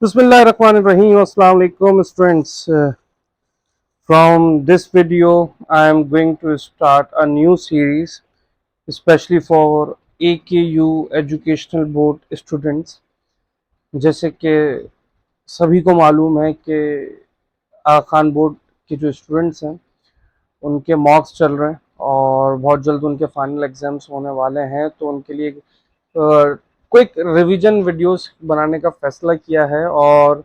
Bismillahirrahmanirrahim. Assalamu alaikum students. From this video, I am going to start a new series, especially for AKU Educational Board students. जैसे कि सभी को मालूम है कि आगा खान बोर्ड के जो स्टूडेंट्स हैं उनके मॉक्स चल रहे हैं और बहुत जल्द उनके फाइनल एग्जाम्स होने वाले हैं, तो उनके लिए क्विक रिवीजन वीडियोस बनाने का फैसला किया है। और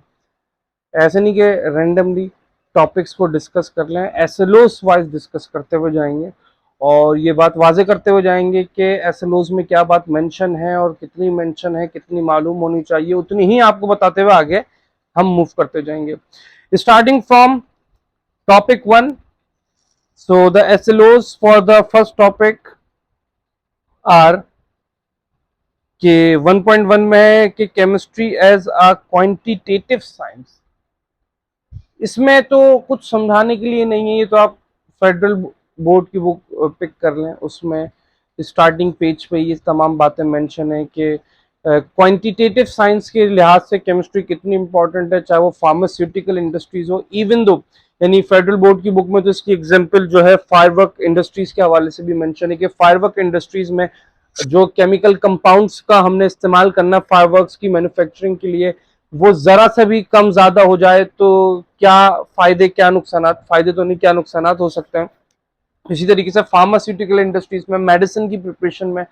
ऐसे नहीं कि रैंडमली टॉपिक्स को डिस्कस कर लें, एसएलओस वाइज डिस्कस करते हुए जाएंगे और ये बात वाजे करते हुए जाएंगे कि एसएलओस में क्या बात मेंशन है और कितनी मेंशन है, कितनी मालूम होनी चाहिए, उतनी ही आपको बताते हुए आगे हम मूव करते जाएंगे। Starting from topic 1, so the SLOs for the first topic are कि 1.1 में है कि chemistry as a quantitative science. इसमें तो कुछ समझाने के लिए नहीं है, ये तो आप फेडरल बोर्ड की बुक पिक कर लें, उसमें स्टार्टिंग पेज पे ये तमाम बातें मेंशन है कि क्वांटिटेटिव साइंस के लिहाज से केमिस्ट्री कितनी इंपॉर्टेंट है, चाहे वो फार्मास्यूटिकल इंडस्ट्रीज हो, इवन दो यानी फेडरल बोर्ड की बुक में तो इसकी एग्जांपल जो है फायरवर्क इंडस्ट्रीज के हवाले से भी मेंशन है कि फायरवर्क इंडस्ट्रीज में जो केमिकल कंपाउंड्स का हमने इस्तेमाल करना फायरवर्क्स की मैन्युफैक्चरिंग के लिए, वो जरा सा भी कम ज्यादा हो जाए तो क्या फायदे क्या नुकसान, फायदे तो नहीं क्या नुकसान हो सकते हैं। इसी तरीके से फार्मास्यूटिकल इंडस्ट्रीज में, मेडिसिन की प्रिपरेशन में,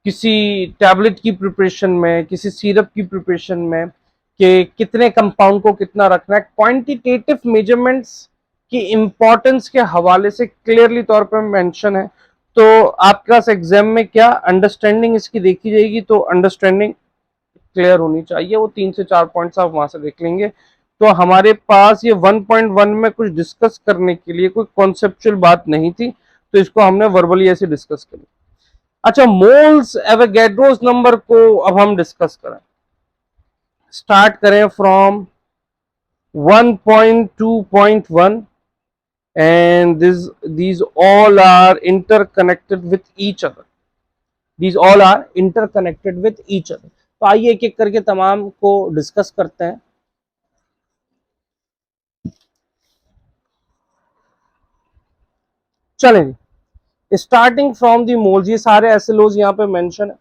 किसी टैबलेट की प्रिपरेशन में, किसी सिरप की प्रिपरेशन में कि कितने कंपाउंड को कितना रखना है, क्वांटिटेटिव मेजरमेंट्स की इंपॉर्टेंस के हवाले से क्लियरली तौर पर मेंशन है। तो आपके पास एग्जाम में क्या अंडरस्टैंडिंग इसकी देखी जाएगी, तो अंडरस्टैंडिंग क्लियर होनी चाहिए, वो 3 से 4 पॉइंट्स आप वहां से देख लेंगे। तो हमारे पास ये 1.1 में कुछ डिस्कस करने के लिए कोई कॉन्सेप्चुअल बात नहीं थी, तो इसको हमने वर्बली ऐसे डिस्कस करी। अच्छा, मोल्स एवोगैड्रोस नंबर को अब हम डिस्कस करें, स्टार्ट करें from 1.2.1 and these all are interconnected with each other, these all are interconnected with each other। तो आइए एक एक करके तमाम को डिस्कस करते हैं। चलें, स्टार्टिंग फ्रॉम दी मोल्स, ये सारे एसएलओज यहाँ पे मेंशन है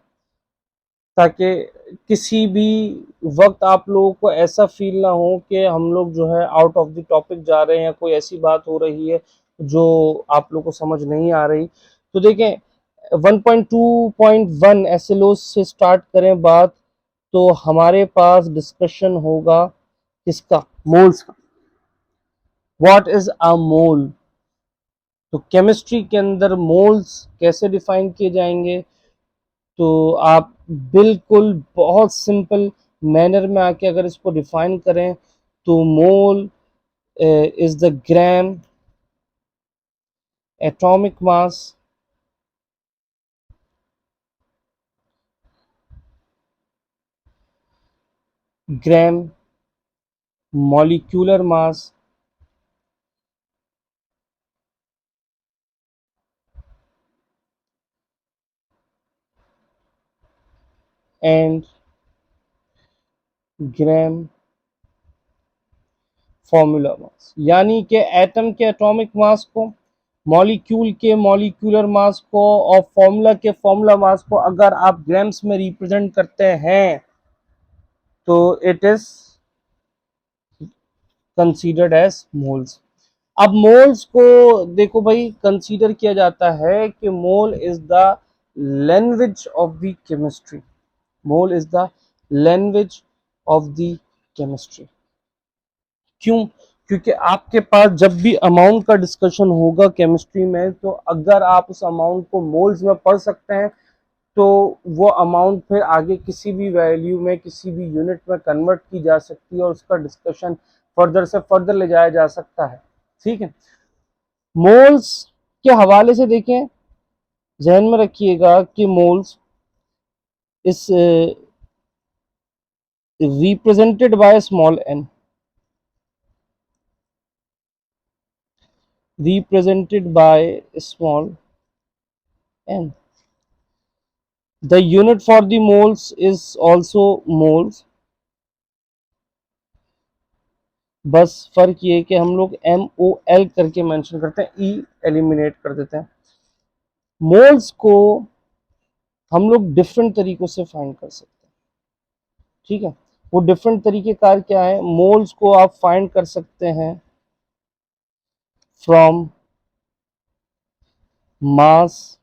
ताकि किसी भी वक्त आप लोगों को ऐसा फील ना हो कि हम लोग जो है आउट ऑफ द टॉपिक जा रहे हैं या कोई ऐसी बात हो रही है जो आप लोग को समझ नहीं आ रही। तो देखें 1.2.1 एसएलओ से स्टार्ट करें बात, तो हमारे पास डिस्कशन होगा किसका, मोल्स का। व्हाट इज अ मोल, तो केमिस्ट्री के अंदर मोल्स कैसे डिफाइन किए जाएंगे, तो आप बिल्कुल बहुत सिंपल मैनर में आके अगर इसको डिफाइन करें तो मोल is the gram atomic mass gram molecular mass and gram formula mass. यानी कि एटम के एटॉमिक मास को, मॉलिक्यूल के मॉलिक्यूलर मास को और फॉर्मूला के फॉर्मूला मास को अगर आप ग्राम्स में रिप्रेजेंट करते हैं तो it is considered as moles. अब मोल्स को देखो भाई, कंसीडर किया जाता है कि mole is the language of the chemistry, mole is the language of the chemistry. क्यों? क्योंकि आपके पास जब भी अमाउंट का डिस्कशन होगा केमिस्ट्री में, तो अगर आप उस अमाउंट को मोल्स में पढ़ सकते हैं तो वो अमाउंट फिर आगे किसी भी वैल्यू में, किसी भी यूनिट में कन्वर्ट की जा सकती है और उसका डिस्कशन फर्दर से फर्दर ले जाया जा सकता है। ठीक है, मोल्स के हवाले से देखें, जहन में रखिएगा कि moles is represented by small n, represented by small n. The unit for the moles is also moles, बस फर्क ये है कि हम लोग MOL करके मेंशन करते हैं, ई एलिमिनेट कर देते हैं। मोल्स को हम लोग डिफरेंट तरीकों से फाइंड कर सकते हैं, ठीक है। वो डिफरेंट तरीके कार क्या है? मोल्स को आप फाइंड कर सकते हैं from mass,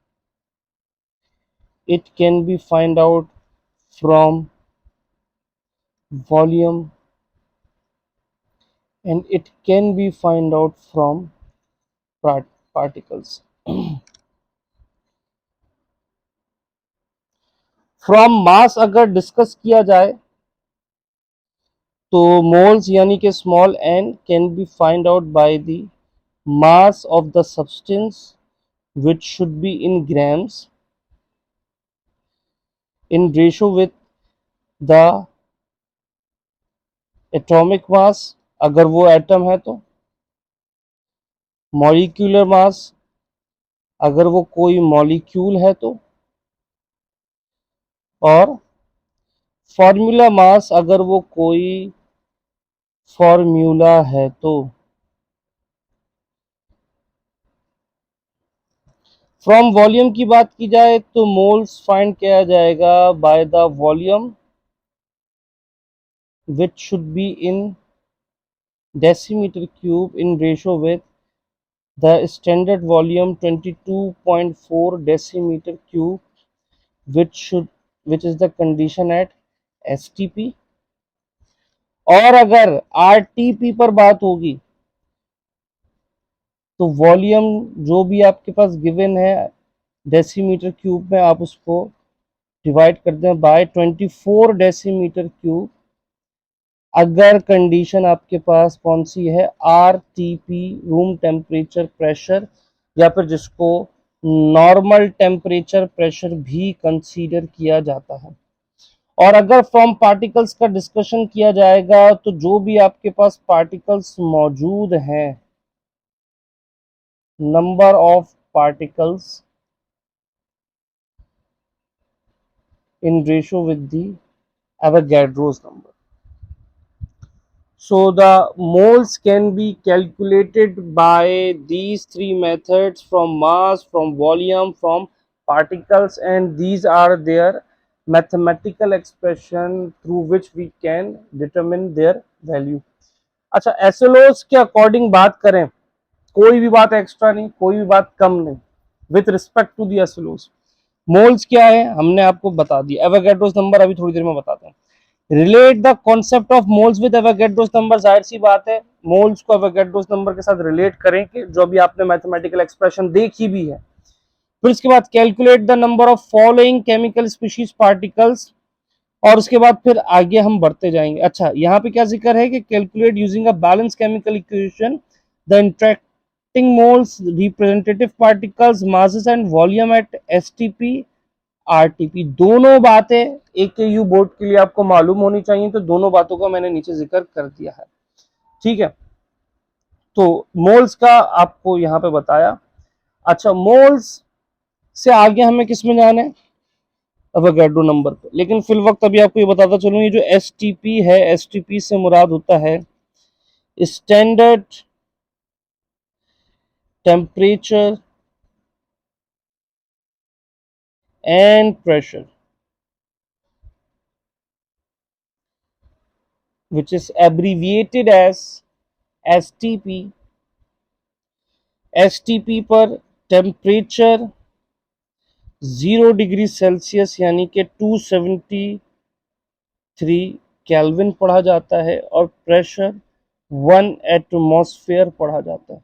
it can be find out from volume, and it can be find out from particles. From mass अगर डिस्कस किया जाए तो मोल्स यानी कि small n can be find out by the mass of the substance which should be in grams in ratio with the atomic mass अगर वो atom है तो, मॉलिक्यूलर मास अगर वो कोई मॉलिक्यूल है तो, और फॉर्मूला मास अगर वो कोई फॉर्मूला है तो। फ्रॉम वॉल्यूम की बात की जाए तो मोल्स फाइंड किया जाएगा by the volume which should be in decimetre cube in ratio with the standard volume 22.4 decimetre cube which is the condition at STP। और अगर RTP पर बात होगी तो वॉल्यूम जो भी आपके पास गिवन है डेसीमीटर क्यूब में, आप उसको डिवाइड कर दें बाय 24 डेसीमीटर क्यूब। अगर कंडीशन आपके पास कौन सी है? RTP, रूम टेम्परेचर प्रेशर, या फिर जिसको नॉर्मल टेम्परेचर प्रेशर भी कंसीडर किया जाता है। और अगर फ्रॉम पार्टिकल्स का डिस्कशन किया जाएगा तो जो भी आपके पास पार्टिकल्स मौजूद हैं, number of particles in ratio with the Avogadro's number. So the moles can be calculated by these three methods: from mass, from volume, from particles, and these are their mathematical expression through which we can determine their value. अच्छा, एसएलओस के according बात करें, कोई भी बात extra नहीं, कोई भी बात कम नहीं with respect to the SLOs. Moles क्या है हमने आपको बता दिया, एवोगैड्रोस नंबर अभी थोड़ी देर में बताते हैं। Relate the concept of moles with Avogadro's number, जाहिर सी बात है मोल्स को एवोगैड्रोस नंबर के साथ रिलेट करें कि जो भी आपने मैथमेटिकल एक्सप्रेशन देखी भी है। फिर इसके बाद calculate the number of following chemical species particles, और उसके बाद फिर आगे हम बढ़ते जाएंगे। अच्छा, यहाँ पे क्या जिक्र है कि calculate using a balance chemical equation the interacting moles, representative particles, masses and volume at STP RTP। दोनों बातें AKU बोर्ड के लिए आपको मालूम होनी चाहिए, तो दोनों बातों का मैंने नीचे जिक्र कर दिया है, ठीक है। तो मोल्स का आपको यहाँ पे बताया। अच्छा, मोल्स से आगे हमें किस में जाना है? अवोगाड्रो नंबर पे। लेकिन फिल वक्त अभी आपको ये बताता चलूँ, ये जो STP है, STP से मुराद होता है standard temperature and pressure, which is abbreviated as STP। STP पर टेम्परेचर 0 डिग्री सेल्सियस यानी कि 273 केल्विन पढ़ा जाता है, और प्रेशर 1 एटमॉस्फेयर पढ़ा जाता है।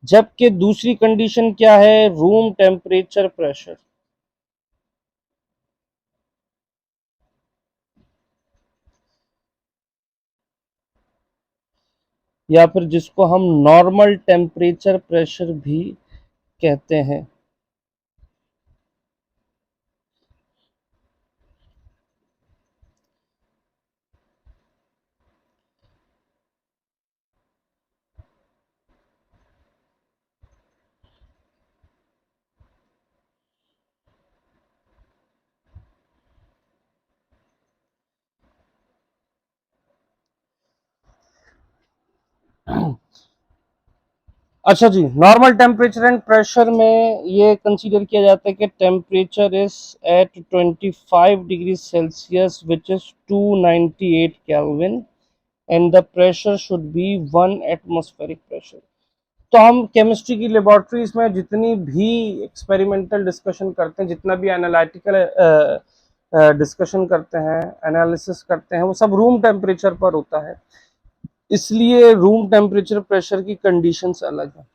जबकि दूसरी कंडीशन क्या है? रूम टेम्परेचर प्रेशर, या फिर जिसको हम नॉर्मल टेम्परेचर प्रेशर भी कहते हैं। अच्छा जी, नॉर्मल टेम्परेचर एंड प्रेशर में ये कंसीडर किया जाता है कि temperature is at 25 degree Celsius which is 298 kelvin and the pressure should be 1 atmospheric pressure. तो हम केमिस्ट्री की लेबोरेटरीज में जितनी भी एक्सपेरिमेंटल डिस्कशन करते हैं, जितना भी एनालिटिकल डिस्कशन करते हैं, एनालिसिस करते हैं, वो सब रूम टेम्परेचर पर होता है, इसलिए रूम टेम्परेचर प्रेशर की कंडीशंस अलग है।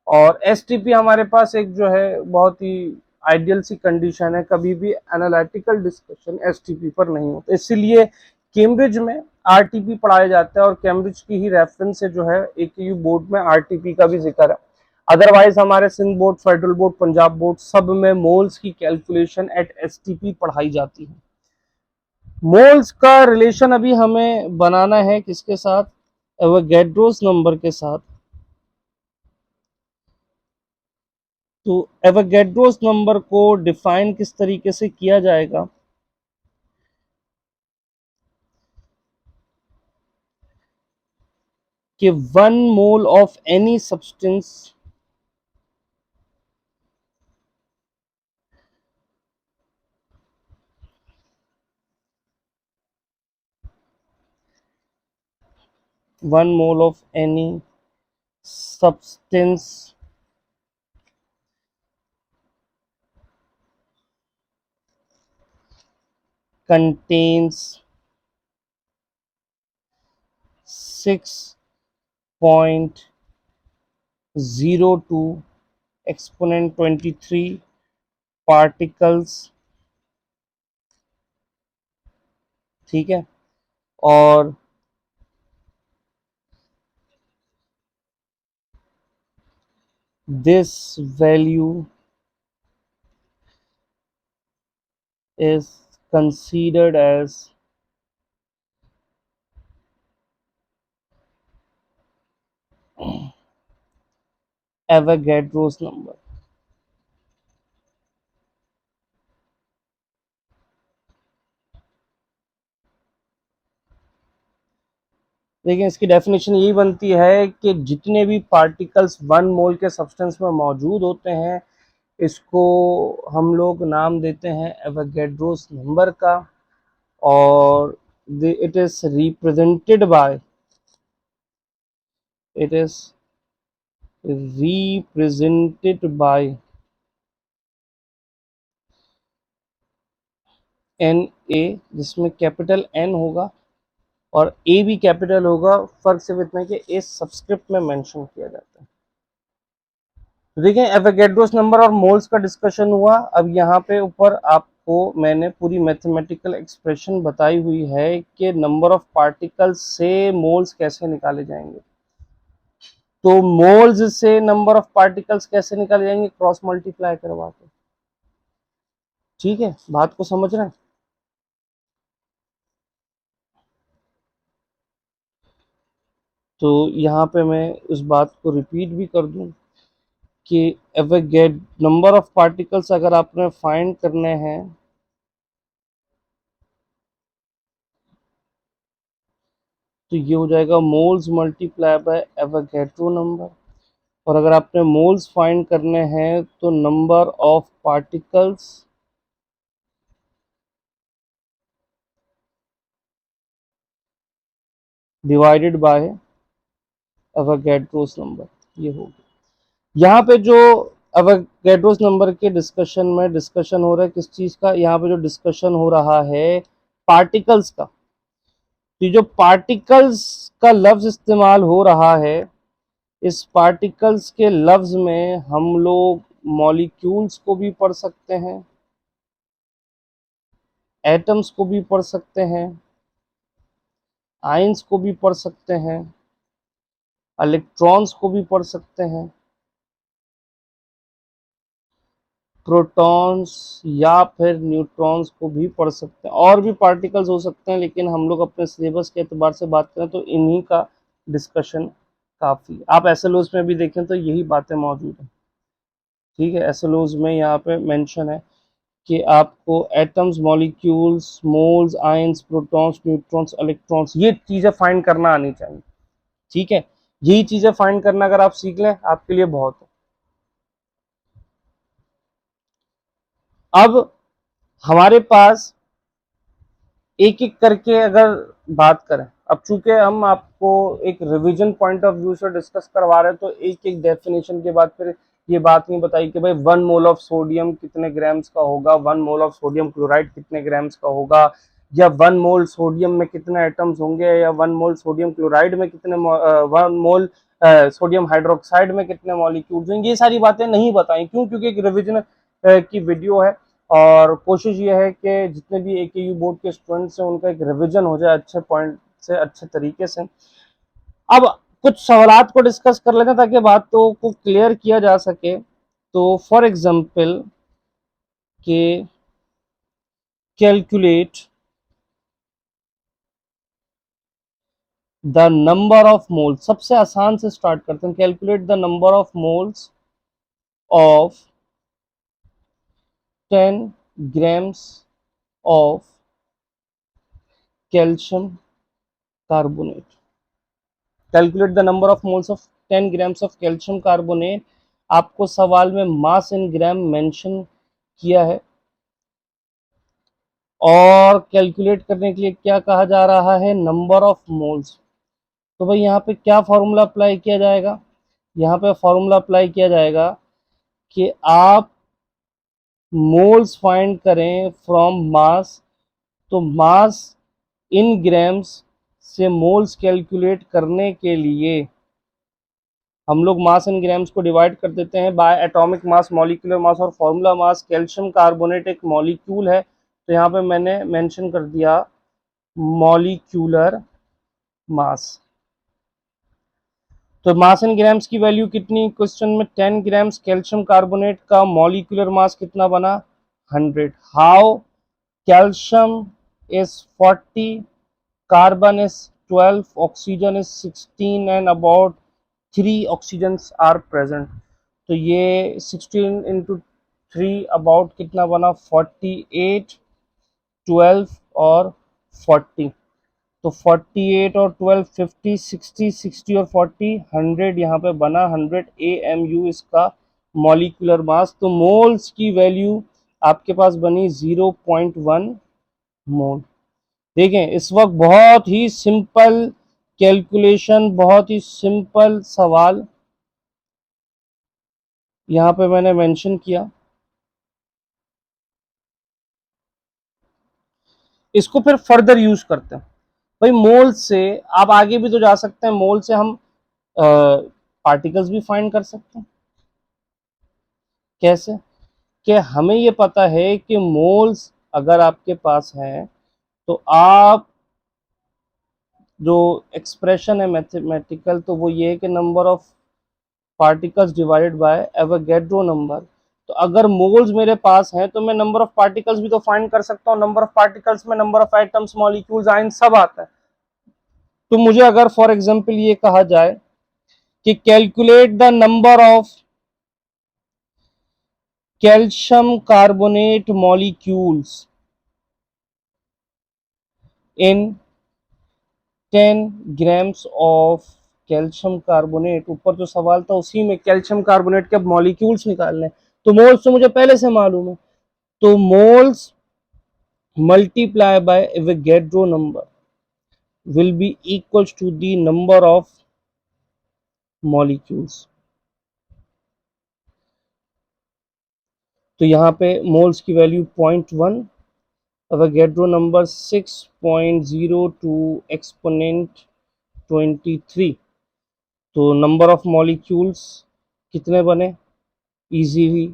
और एसटीपी हमारे पास एक जो है बहुत ही आइडियल सी कंडीशन है, कभी भी एनालिटिकल डिस्कशन एसटीपी पर नहीं होता, इसीलिए कैम्ब्रिज में आरटीपी पढ़ाया जाता है और कैम्ब्रिज की ही रेफरेंस से जो है एकेयू बोर्ड में आरटीपी का भी जिक्र है। अदरवाइज हमारे Sindh board, federal board, Punjab board सब में मोल्स की कैलकुलेशन एट एसटीपी पढ़ाई जाती है। मोल्स का रिलेशन अभी हमें बनाना है किसके साथ? एवोगैड्रोस नंबर के साथ। तो एवोगैड्रोस नंबर को डिफाइन किस तरीके से किया जाएगा? कि 1 mole of any substance one mole of any substance contains 6.02 exponent 23 particles. ठीक है, और this value is considered as Avogadro's number। लेकिन इसकी डेफिनेशन यही बनती है कि जितने भी पार्टिकल्स 1 मोल के सब्सटेंस में मौजूद होते हैं, इसको हम लोग नाम देते हैं एवोगैड्रोस नंबर का, और it is represented by it is represented by N A, जिसमें कैपिटल एन होगा और ए भी कैपिटल होगा। फर्क सिर्फ इतना है कि ए सब्सक्रिप्ट में मेंशन किया जाता है। तो देखें, एवोगैड्रोस नंबर और मोल्स का डिस्कशन हुआ। अब यहाँ पे ऊपर आपको मैंने पूरी मैथमेटिकल एक्सप्रेशन बताई हुई है कि नंबर ऑफ पार्टिकल्स से मोल्स कैसे निकाले जाएंगे। तो मोल्स से नंबर ऑफ पार्टिकल्स कैसे निकाले जाएंगे? क्रॉस मल्टीप्लाई करवा के। ठीक है, बात को समझ रहे हैं? तो यहाँ पे मैं उस बात को रिपीट भी कर दूं कि एवोगैड नंबर ऑफ पार्टिकल्स अगर आपने फाइंड करने हैं तो ये हो जाएगा moles multiply by Avogadro number, और अगर आपने मोल्स फाइंड करने हैं तो number of particles divided by Avogadro's number, ये हो गया। यहाँ पे जो एवोगैड्रोस नंबर के डिस्कशन हो रहा है किस चीज का? यहाँ पे जो डिस्कशन हो रहा है पार्टिकल्स का। तो जो पार्टिकल्स का लफ्ज इस्तेमाल हो रहा है, इस पार्टिकल्स के लफ्ज में हम लोग मॉलिक्यूल्स को भी पढ़ सकते हैं, एटम्स को भी पढ़ सकते हैं, आयंस को भी पढ़ सकते हैं, इलेक्ट्रॉन्स को भी पढ़ सकते हैं, प्रोटॉन्स या फिर न्यूट्रॉन्स को भी पढ़ सकते हैं, और भी पार्टिकल्स हो सकते हैं, लेकिन हम लोग अपने सिलेबस के एतबार से बात करें तो इन्हीं का डिस्कशन काफ़ी। आप एसएलओस में भी देखें तो यही बातें मौजूद हैं। ठीक है, एसएलओस में यहाँ पे मेंशन है कि आपको atoms, molecules, moles, ions, protons, neutrons, electrons, ये चीज़ें फाइंड करना आनी चाहिए। ठीक है, यही चीजें फाइंड करना अगर आप सीख लें आपके लिए बहुत है। अब हमारे पास एक एक करके अगर बात करें, अब चूंकि हम आपको एक रिवीजन पॉइंट ऑफ व्यू से डिस्कस करवा रहे हैं तो एक एक डेफिनेशन के बाद फिर ये बात नहीं बताई कि भाई 1 मोल ऑफ सोडियम कितने ग्राम्स का होगा, 1 मोल ऑफ सोडियम क्लोराइड कितने ग्राम्स का होगा, या 1 मोल सोडियम में कितने एटम्स होंगे, या 1 मोल सोडियम क्लोराइड में कितने 1 मोल सोडियम हाइड्रोक्साइड में कितने मॉलिक्यूल्स होंगे। ये सारी बातें नहीं बताई, क्यों? क्योंकि एक रिविजन की वीडियो है और कोशिश ये है कि जितने भी AKU बोर्ड के स्टूडेंट्स हैं उनका एक रिवीजन हो जाए अच्छे पॉइंट से, अच्छे तरीके से। अब कुछ सवालात को डिस्कस कर लेते हैं ताकि बातों को क्लियर किया जा सके। तो फॉर एग्जांपल के calculate the number of moles, सबसे आसान से स्टार्ट करते हैं। Calculate the number of moles of 10 grams of calcium carbonate. Calculate the number of moles of 10 grams of calcium carbonate. आपको सवाल में मास इन ग्राम मेंशन किया है और कैलकुलेट करने के लिए क्या कहा जा रहा है, नंबर ऑफ मोल्स। तो भाई यहाँ पे क्या फॉर्मूला अप्लाई किया जाएगा, यहाँ पे फॉर्मूला अप्लाई किया जाएगा कि आप मोल्स फाइंड करें फ्रॉम मास। तो मास इन ग्राम्स से मोल्स कैलकुलेट करने के लिए हम लोग मास इन ग्राम्स को डिवाइड कर देते हैं bye atomic mass, molecular mass और फॉर्मूला मास। कैल्शियम कार्बोनेट एक मॉलिक्यूल है तो यहाँ पे मैंने मेंशन कर दिया मॉलिक्यूलर मास। तो मास इन ग्राम्स की वैल्यू कितनी क्वेश्चन में, 10 ग्राम्स। कैल्शियम कार्बोनेट का मॉलिक्यूलर मास कितना बना, 100। How calcium is 40, carbon is 12, oxygen is 16 and about 3 oxygens are present। तो ये 16 इंटू 3 अबाउट कितना बना, 48, 12 और 40। तो 48 और 12 50, 60, 60 और 40 100 यहाँ पे बना, 100 AMU इसका मॉलिक्यूलर मास। तो मोल्स की वैल्यू आपके पास बनी 0.1 मोल। देखें इस वक्त बहुत ही सिंपल कैलकुलेशन, बहुत ही सिंपल सवाल यहाँ पे मैंने मेंशन किया। इसको फिर फर्दर यूज करते हैं। भाई मोल से आप आगे भी तो जा सकते हैं, मोल से हम पार्टिकल्स भी फाइंड कर सकते हैं। कैसे? कि हमें ये पता है कि मोल्स अगर आपके पास हैं तो आप जो एक्सप्रेशन है मैथमेटिकल, तो वो ये है कि number of particles divided by Avogadro number. तो अगर मोल्स मेरे पास हैं तो मैं नंबर ऑफ पार्टिकल्स भी तो फाइंड कर सकता हूँ। नंबर ऑफ पार्टिकल्स में number of atoms, molecules, ion सब आता है। तो मुझे अगर फॉर एग्जांपल ये कहा जाए कि calculate the number of calcium carbonate molecules in 10 grams of calcium carbonate. ऊपर जो सवाल था उसी में कैल्शियम कार्बोनेट के मॉलिक्यूल्स निकालने, तो मोल्स तो मुझे पहले से मालूम है। तो moles multiply by Avogadro number will be equals to the number of molecules। तो यहाँ पे मोल्स की वैल्यू 0.1, Avogadro नंबर 6.02 एक्सपोनेंट 23। तो नंबर ऑफ मॉलिक्यूल्स कितने बने, इजीली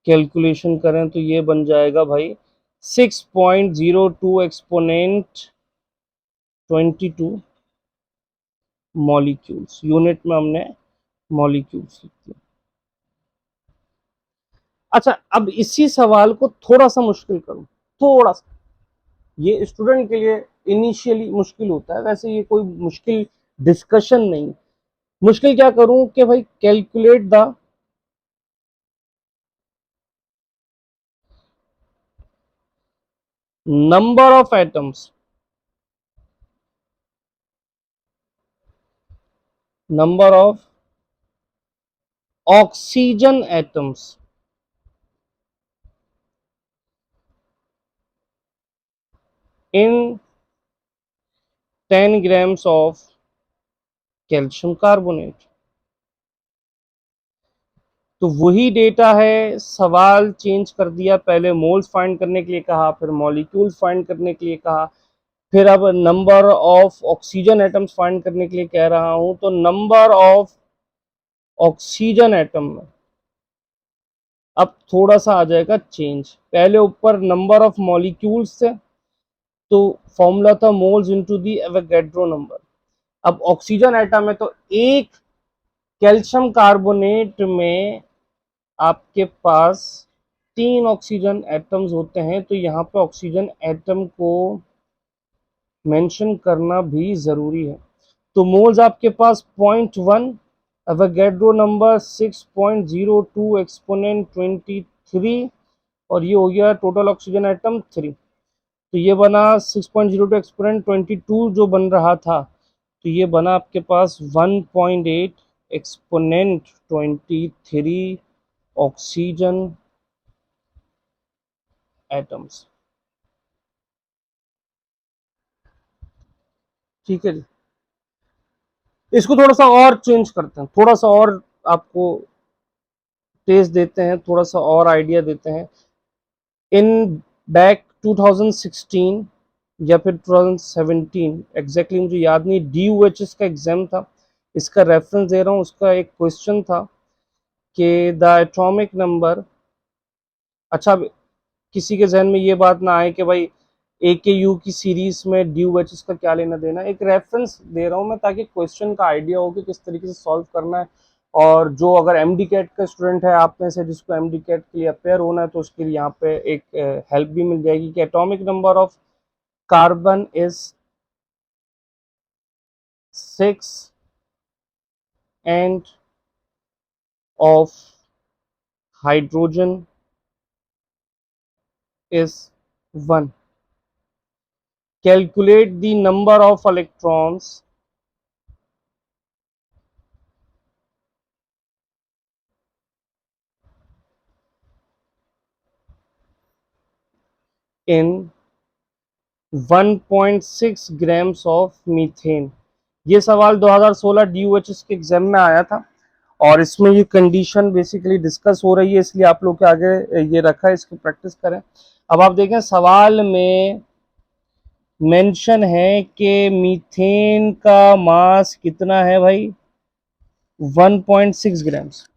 कैलकुलेशन करें तो ये बन जाएगा भाई 6.02 एक्सपोनेंट 22 मॉलिक्यूल्स। यूनिट में हमने मॉलिक्यूल्स लिख दिया। अच्छा, अब इसी सवाल को थोड़ा सा मुश्किल करूं, थोड़ा सा। ये स्टूडेंट के लिए इनिशियली मुश्किल होता है, वैसे ये कोई मुश्किल डिस्कशन नहीं। मुश्किल क्या करूं कि भाई calculate the number of atoms number of oxygen atoms in 10 grams of calcium carbonate. तो वही डेटा है, सवाल चेंज कर दिया, पहले मोल्स फाइंड करने के लिए कहा, फिर मॉलिक्यूल्स फाइंड करने के लिए कहा, फिर अब number of oxygen atoms find करने के लिए कह रहा हूं। तो नंबर ऑफ ऑक्सीजन एटम में अब थोड़ा सा आ जाएगा चेंज। पहले ऊपर नंबर ऑफ मॉलिक्यूल्स थे, तो फॉर्मूला था moles into the Avogadro number. अब ऑक्सीजन एटम है तो एक कैल्शियम कार्बोनेट में आपके पास 3 ऑक्सीजन एटम्स होते हैं, तो यहाँ पे ऑक्सीजन एटम को मेंशन करना भी जरूरी है। तो मोल्स आपके पास 0.1, एवोगैड्रो नंबर 6.02 एक्सपोनेंट 23, और ये हो गया टोटल ऑक्सीजन एटम 3। तो ये बना 6.02 एक्सपोनेंट 22 जो बन रहा था, तो ये बना आपके पास 1.8 एक्सपोनेंट 23 ऑक्सीजन एटम्स। ठीक है जी, इसको थोड़ा सा और चेंज करते हैं, थोड़ा सा और आपको टेस्ट देते हैं, थोड़ा सा और आइडिया देते हैं। इन बैक 2016 या फिर 2017, एग्जैक्टली मुझे याद नहीं, DOHS का एग्जाम था, इसका रेफरेंस दे रहा हूँ। उसका एक क्वेश्चन था कि द एटॉमिक नंबर, अच्छा किसी के जहन में ये बात ना आए कि भाई AKU की सीरीज में DOHS का क्या लेना देना, एक रेफरेंस दे रहा हूँ मैं ताकि क्वेश्चन का आइडिया हो कि किस तरीके से सॉल्व करना है। और जो अगर MD कैट का स्टूडेंट है आप में से, जिसको MD कैट के लिए अपेयर होना है, तो उसके लिए यहाँ पे एक हेल्प भी मिल जाएगी कि atomic number of carbon is 6 end of hydrogen is 1। Calculate the number of electrons in 1.6 grams of methane. ये सवाल 2016 DOHS के एग्जाम में आया था, और इसमें ये कंडीशन बेसिकली डिस्कस हो रही है, इसलिए आप लोग के आगे ये रखा है, इसकी प्रैक्टिस करें। अब आप देखें सवाल में मेंशन है कि मीथेन का मास कितना है भाई, 1.6 ग्राम्स।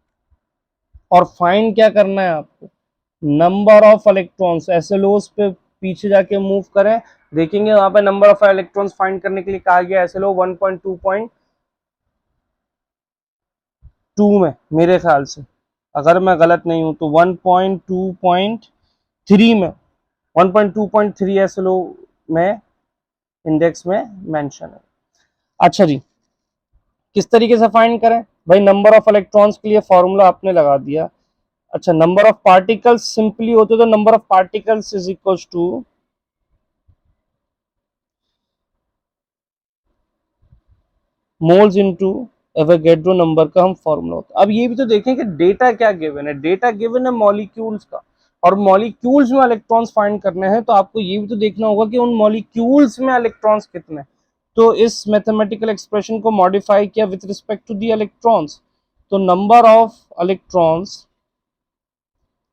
और फाइंड क्या करना है आपको, नंबर ऑफ इलेक्ट्रॉन्स। SLOs पे पीछे जाके मूव करें, देखेंगे वहां पे नंबर ऑफ इलेक्ट्रॉन्स फाइंड करने के लिए कहा गया SLO 1.2.2 में, मेरे ख्याल से अगर मैं गलत नहीं हूं तो 1.2.3 में, 1.2.3 SLO में इंडेक्स में मेंशन है। अच्छा जी, किस तरीके से फाइंड करें भाई, नंबर ऑफ इलेक्ट्रॉन्स के लिए फॉर्मूला आपने लगा दिया। अच्छा, नंबर ऑफ पार्टिकल्स सिंपली होते तो number of particles is equal two moles into Avogadro number का हम फॉर्मूला होता है। अब ये भी तो देखें कि डेटा क्या गिवन है, डेटा गिवन है मॉलिक्यूल्स का, और मॉलिक्यूल्स में इलेक्ट्रॉन्स फाइंड करने हैं, तो आपको ये भी तो देखना होगा कि उन मॉलिक्यूल्स में इलेक्ट्रॉन्स कितने हैं। तो इस मैथमेटिकल एक्सप्रेशन को मॉडिफाई किया with respect to the electrons. तो number of electrons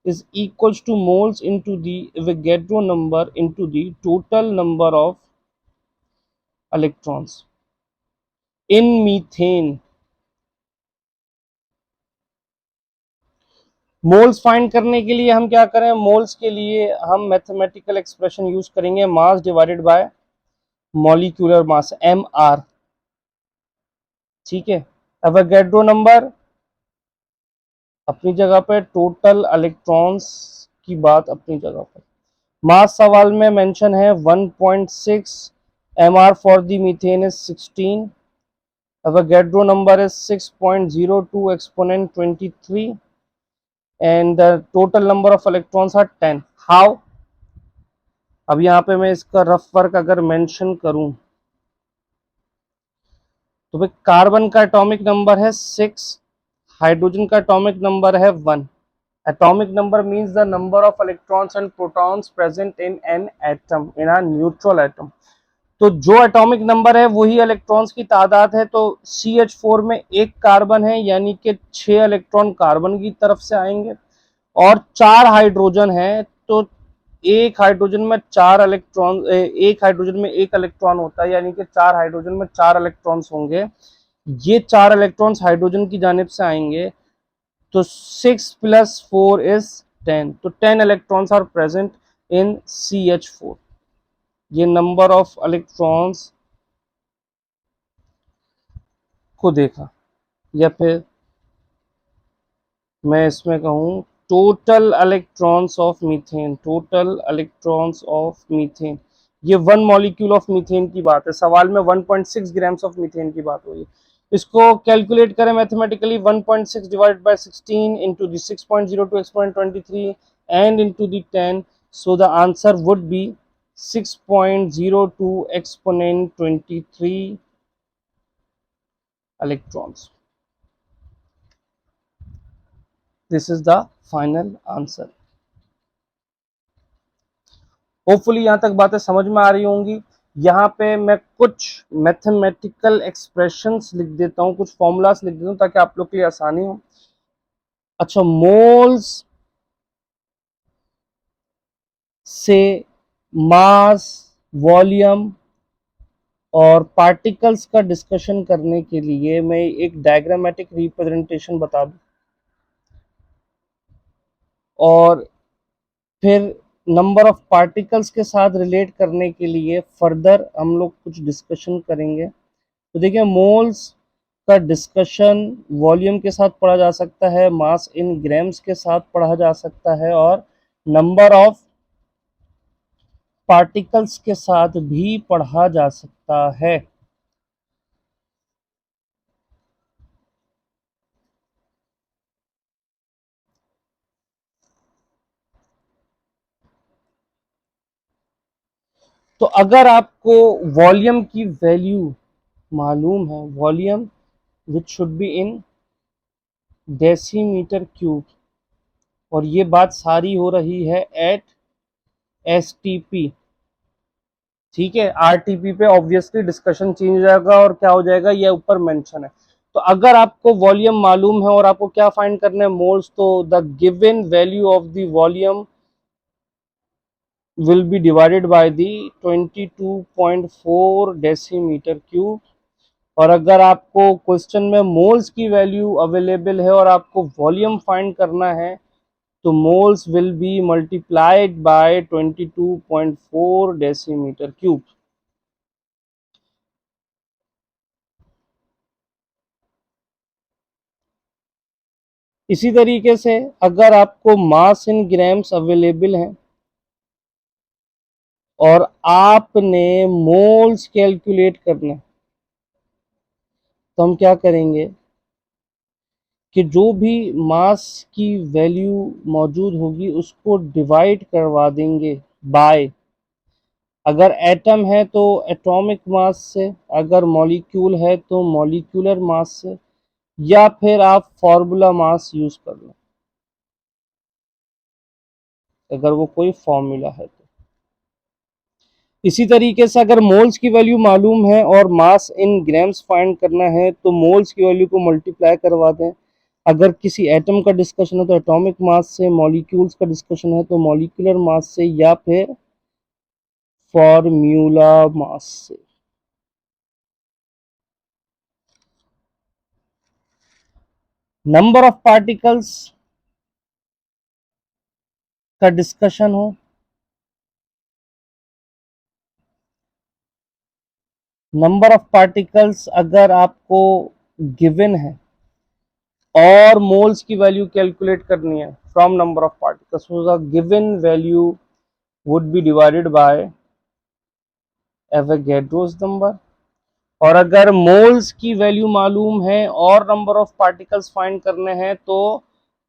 is equals to moles into the Avogadro number into the total number of electrons in methane। Moles find करने के लिए हम क्या करें, मोल्स के लिए हम मैथमेटिकल एक्सप्रेशन यूज करेंगे, mass divided by molecular mass, MR। ठीक है, एवोगैड्रो नंबर अपनी जगह पे, टोटल इलेक्ट्रॉन्स की बात अपनी जगह पर। मास सवाल में मेंशन है 1.6, MR for the methane is 16, Avogadro number is 6.02 exponent 23, and the total number of electrons are 10। How? अब यहाँ पे मैं इसका रफ वर्क अगर मेंशन करूं, तो भाई कार्बन का एटॉमिक नंबर है 6, हाइड्रोजन का एटॉमिक नंबर है 1। Atomic number means the number of electrons and protons present in an atom, in a neutral atom. तो जो एटॉमिक नंबर है वही इलेक्ट्रॉन्स की तादाद है। तो CH4 में एक कार्बन है, यानी कि 6 इलेक्ट्रॉन कार्बन की तरफ से आएंगे, और 4 हाइड्रोजन है, तो एक हाइड्रोजन में 4 इलेक्ट्रॉन, एक हाइड्रोजन में एक इलेक्ट्रॉन होता है, यानी कि 4 हाइड्रोजन में 4 इलेक्ट्रॉन्स होंगे। ये 4 इलेक्ट्रॉन्स हाइड्रोजन की जानिब से आएंगे, तो 6 + 4 is 10, तो 10 electrons are present in CH4। ये नंबर ऑफ इलेक्ट्रॉन्स को देखा, या फिर मैं इसमें कहूँ total electrons of methane, total electrons of methane. ये 1 मॉलिक्यूल ऑफ मीथेन की बात है, सवाल में 1.6 ग्राम्स ऑफ मीथेन की बात हुई। इसको कैलकुलेट करें mathematically, 1.6 divide by 16 into the 6.02 exponent 23 and into the 10, so the answer would be 6.02 exponent 23 electrons. This is the final answer. Hopefully यहाँ तक बातें समझ में आ रही होंगी। यहाँ पे मैं कुछ मैथमेटिकल एक्सप्रेशंस लिख देता हूँ, कुछ फॉर्मूलास लिख देता हूँ ताकि आप लोग के लिए आसानी हो। अच्छा, मोल्स से मास, वॉल्यूम और पार्टिकल्स का डिस्कशन करने के लिए मैं एक डायग्रामेटिक रिप्रेजेंटेशन बता दूं, और फिर नंबर ऑफ पार्टिकल्स के साथ रिलेट करने के लिए फर्दर हम लोग कुछ डिस्कशन करेंगे। तो देखिए, मोल्स का डिस्कशन वॉल्यूम के साथ पढ़ा जा सकता है, मास इन ग्राम्स के साथ पढ़ा जा सकता है, और नंबर ऑफ पार्टिकल्स के साथ भी पढ़ा जा सकता है। तो अगर आपको वॉल्यूम की वैल्यू मालूम है, volume which should be in decimetre cube, और ये बात सारी हो रही है एट STP, ठीक है। RTP पे ऑब्वियसली डिस्कशन चेंज हो जाएगा, और क्या हो जाएगा, ये ऊपर मेंशन है। तो अगर आपको वॉल्यूम मालूम है और आपको क्या फाइंड करना है, मोल्स, तो the given value of the volume will be divided by the 22.4 decimetre cube. और अगर आपको क्वेश्चन में मोल्स की वैल्यू अवेलेबल है और आपको वॉल्यूम फाइंड करना है, तो moles will be multiplied by 22.4 decimetre cube. इसी तरीके से अगर आपको मास इन ग्राम्स अवेलेबल है और आपने मोल्स कैलकुलेट करना है, तो हम क्या करेंगे कि जो भी मास की वैल्यू मौजूद होगी उसको डिवाइड करवा देंगे बाय, अगर एटम है तो एटॉमिक मास से, अगर मॉलिक्यूल है तो मॉलिक्यूलर मास से, या फिर आप फॉर्मूला मास यूज कर लो अगर वो कोई फॉर्मूला है तो। इसी तरीके से अगर मोल्स की वैल्यू मालूम है और मास इन ग्राम्स फाइंड करना है, तो मोल्स की वैल्यू को मल्टीप्लाई करवा दें। अगर किसी एटम का डिस्कशन है तो एटॉमिक मास से, मॉलिक्यूल्स का डिस्कशन है तो मॉलिक्यूलर मास से, या फिर फॉर्मूला मास से। नंबर ऑफ पार्टिकल्स का डिस्कशन हो, नंबर ऑफ पार्टिकल्स अगर आपको गिवन है और मोल्स की वैल्यू कैलकुलेट करनी है from number of particles, so the given value would be divided by Avogadro's number. और अगर मोल्स की वैल्यू मालूम है और नंबर ऑफ पार्टिकल्स फाइंड करने हैं, तो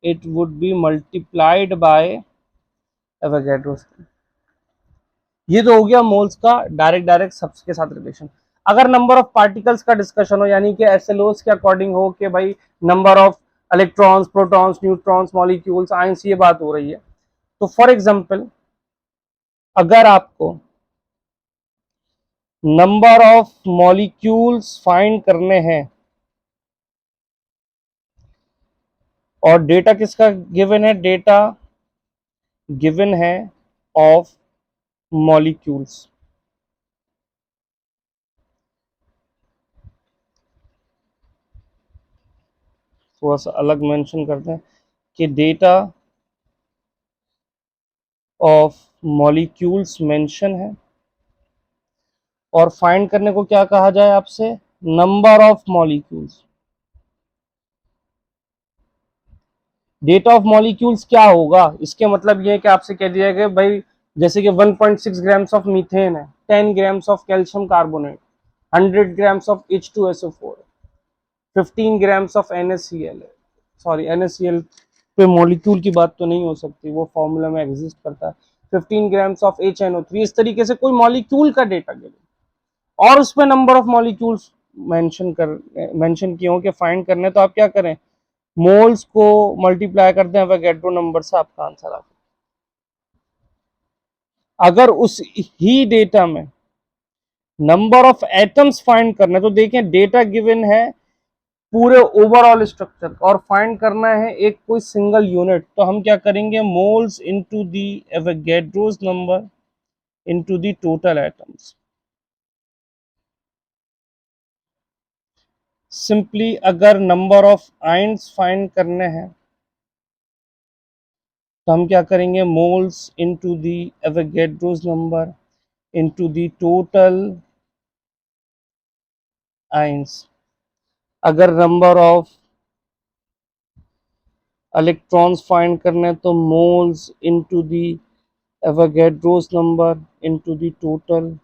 it would be multiplied by Avogadro's. ये तो हो गया मोल्स का डायरेक्ट सबके साथ रिलेशन। अगर नंबर ऑफ पार्टिकल्स का डिस्कशन हो, यानी कि एसएलओस के अकॉर्डिंग हो कि भाई number of electrons, protons, neutrons, molecules, ions, ये बात हो रही है, तो फॉर एग्जांपल अगर आपको नंबर ऑफ मॉलिक्यूल्स फाइंड करने हैं और डेटा किसका गिवन है, डेटा गिवन है ऑफ मॉलिक्यूल्स, थोड़ा सा अलग मेंशन करते हैं कि डेटा ऑफ मॉलिक्यूल्स मेंशन है और फाइंड करने को क्या कहा जाए आपसे, number of molecules. Data of molecules क्या होगा, इसके मतलब ये है कि आपसे कह दिया गया भाई जैसे कि 1.6 ग्राम्स ऑफ मीथेन है, 10 grams of calcium carbonate, 100 grams of H2SO4, 15 grams of NaCl है। सॉरी, NaCl पे मॉलिक्यूल की बात तो नहीं हो सकती, वो फॉर्मूला में एग्जिस्ट करता है। 15 ग्राम्स ऑफ HNO3, इस तरीके से कोई मॉलिक्यूल का डेटा गिवन और उस पर नंबर ऑफ मॉलिक्यूल्स मेंशन किए हो कि फाइंड करने, तो आप क्या करें, मोल्स को मल्टीप्लाई करते हैं एवोगैड्रो नंबर से, आपका आंसर आता है। अगर उस ही डेटा में नंबर ऑफ एटम्स फाइंड करना है, तो देखें डेटा गिवन है पूरे ओवरऑल स्ट्रक्चर और फाइंड करना है एक कोई सिंगल यूनिट, तो हम क्या करेंगे, moles into the Avogadro's number into the total atoms. Simply अगर नंबर ऑफ आयंस फाइंड करने हैं तो हम क्या करेंगे, moles into the Avogadro's number into the total ions. अगर नंबर ऑफ इलेक्ट्रॉन्स फाइंड करने तो moles into the Avogadro's number into the total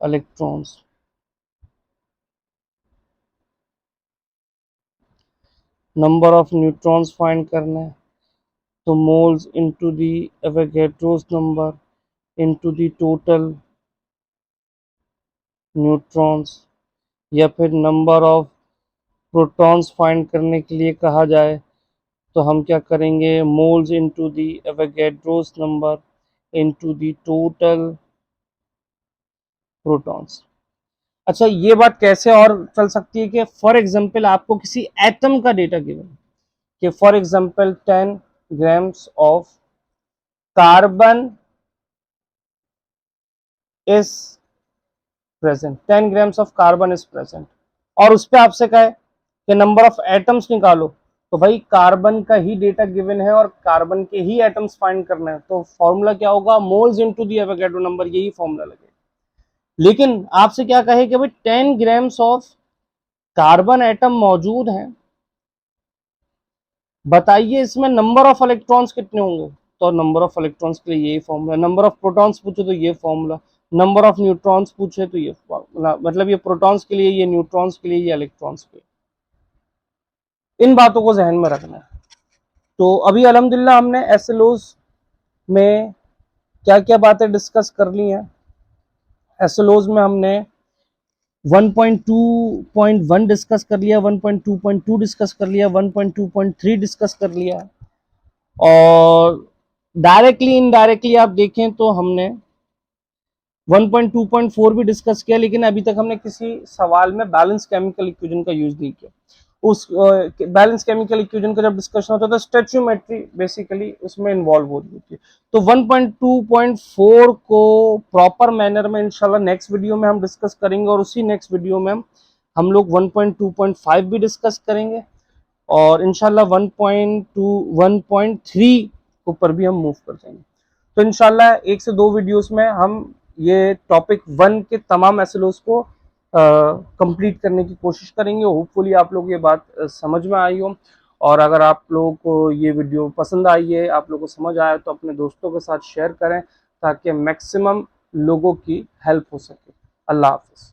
electrons. Number of neutrons find करना है तो moles into the Avogadro's number into the total neutrons. या फिर number of protons find करने के लिए कहा जाए तो हम क्या करेंगे, moles into the Avogadro's number into the total protons. अच्छा, ये बात कैसे और चल सकती है कि फॉर एग्जांपल आपको किसी एटम का डेटा गिवन कि for example 10 grams of carbon is present, 10 grams of carbon is present, और उस पर आपसे कहे कि नंबर ऑफ एटम्स निकालो, तो भाई कार्बन का ही डेटा गिवन है और कार्बन के ही एटम्स फाइंड करना है, तो फॉर्मूला क्या होगा, moles into the Avogadro number, यही फॉर्मूला लगेगा। लेकिन आपसे क्या कहे कि भाई 10 ग्राम्स ऑफ कार्बन एटम मौजूद है, बताइए इसमें नंबर ऑफ इलेक्ट्रॉन्स कितने होंगे, तो नंबर ऑफ इलेक्ट्रॉन्स के लिए यही फॉर्मूला, नंबर ऑफ प्रोटॉन्स पूछे तो ये फॉर्मूला, नंबर ऑफ न्यूट्रॉन्स पूछे तो ये फॉर्मूला, मतलब ये प्रोटॉन्स के लिए, ये न्यूट्रॉन्स के लिए, ये इलेक्ट्रॉन्स के लिए। इन बातों को जहन में रखना है। तो अभी अल्हम्दुलिल्लाह हमने एसएलओस में क्या क्या बातें डिस्कस कर ली हैं। एसएलओस में हमने 1.2.1 डिस्कस कर लिया, 1.2.2 डिस्कस कर लिया, 1.2.3 डिस्कस कर लिया, और डायरेक्टली इनडायरेक्टली आप देखें तो हमने 1.2.4 भी डिस्कस किया, लेकिन अभी तक हमने किसी सवाल में बैलेंस केमिकल इक्वेशन का यूज नहीं किया। उस बैलेंस केमिकल इक्वेशन का जब डिस्कशन होता है तो स्टैच्यूमेट्री बेसिकली उसमें इन्वॉल्व होती है। तो 1.2.4 को प्रॉपर मैनर में इंशाल्लाह नेक्स्ट वीडियो में हम डिस्कस करेंगे, और उसी नेक्स्ट वीडियो में हम लोग 1.2.5 भी डिस्कस करेंगे, और इंशाल्लाह 1.2 1.3 ऊपर भी हम मूव कर जाएंगे। तो इंशाल्लाह 1 से 2 वीडियोस में हम ये टॉपिक 1 के तमाम एसएलओस को कंप्लीट करने की कोशिश करेंगे। होपफुली आप लोग ये बात समझ में आई हो, और अगर आप लोगों को ये वीडियो पसंद आई है, आप लोगों को समझ आया, तो अपने दोस्तों के साथ शेयर करें ताकि मैक्सिमम लोगों की हेल्प हो सके। अल्लाह हाफिज़।